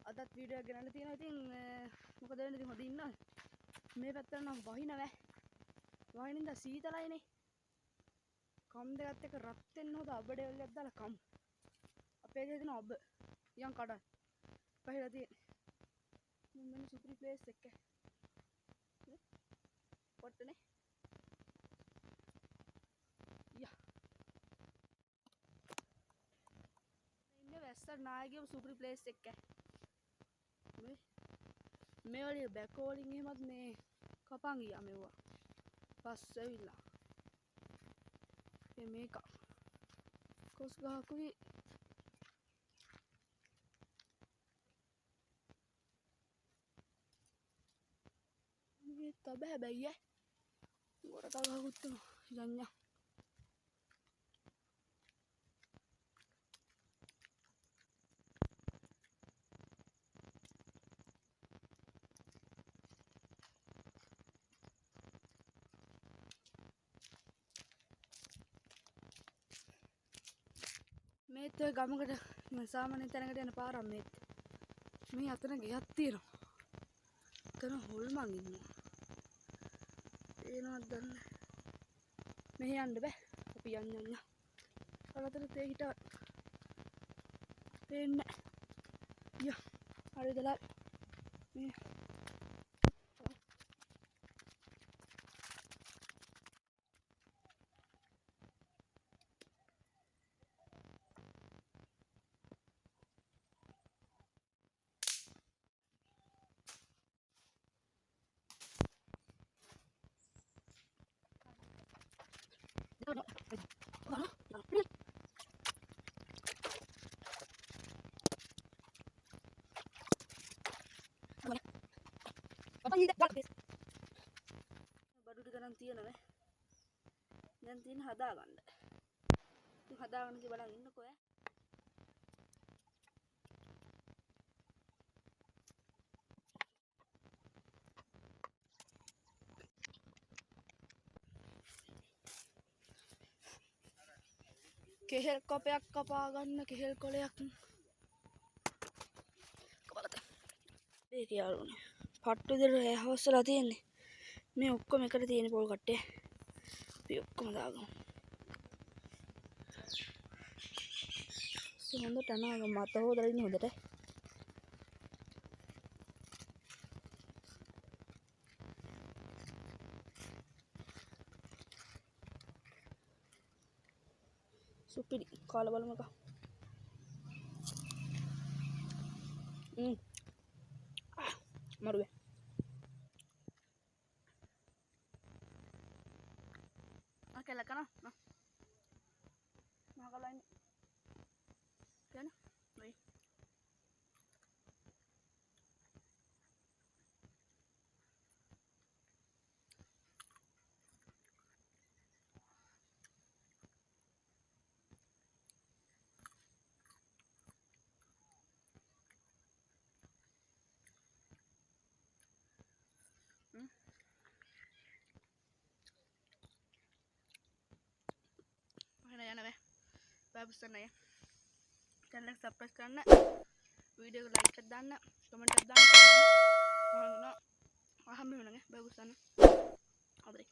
අදත් වීඩියෝ එකක් ගෙනල්ලා තියෙනවා. ඉතින් මොකද වෙන්නේ? ඉතින් හොඳින් ඉන්නවද? මේ පැත්තට නම් වහිනවෑ. වහිනින්ද සීතලයිනේ. කම් දෙකත් එක රත් වෙන්න හොද අබඩේ වලියක් දාලා කම්. අපේ ගේ දෙන අබ. යන් කඩන්. පහලා තියෙන්නේ. මෙන්න සුපිරි ප්ලේස් එක. පොට්ටනේ. යා. ඉන්නේ වැස්සට නායකගේ සුපිරි ප්ලේස් එක. මේ වලින් බැකෝ වලින් එහෙමත් මේ කපන් ගියා මෙව්වා. පස් ඇවිල්ලා. මේක කොස් ගහකුයි මේ තබ හැබැයි ඈ ගොඩ තගහකුත් යන්නා මේත් ඔය ගමකට සාමාන්‍ය තැනකට යන පාරක් මේත් මේ අතන ගියක් තියෙනවා. එතන හොල්මන් ඉන්නවා. ඒනවත් දන්නේ මෙහෙ යන්න බෑ. අපි යන්න. අරතන තේ හිට පේන්නේ නැහැ. යා හරිදලා මේ බඩු ටික නම් තියෙනවනේ. දැන් තියෙන හදාගන්න. ඉතින් හදාගන්න කි බලන් ඉන්නකෝ ඈ. කෙහෙල් කපයක් කපා ගන්න කෙහෙල් කොලයක්. කපලත. ඒක යාළුවනේ. පට්ටු විතර හවස්සලා තියෙන්නේ. මේ ඔක්කොම එකට තියෙන පොල් කට්ටේ. අපි ඔක්කොම දාගමු. හොඳට අනාගම මත හොදලා ඉන්නේ හොඳට. සුපිරි කාලා බලමුකෝ. මරුවේ. Akala ka na. Nakakalain. Yan. Uy. යනවේ බාබුස්සන්න අය channel එක subscribe කරන්න වීඩියෝ එක like එකක් දාන්න comment එකක් දාන්න මම අහන්න වෙනගේ බාබුස්සන්න හොඳයි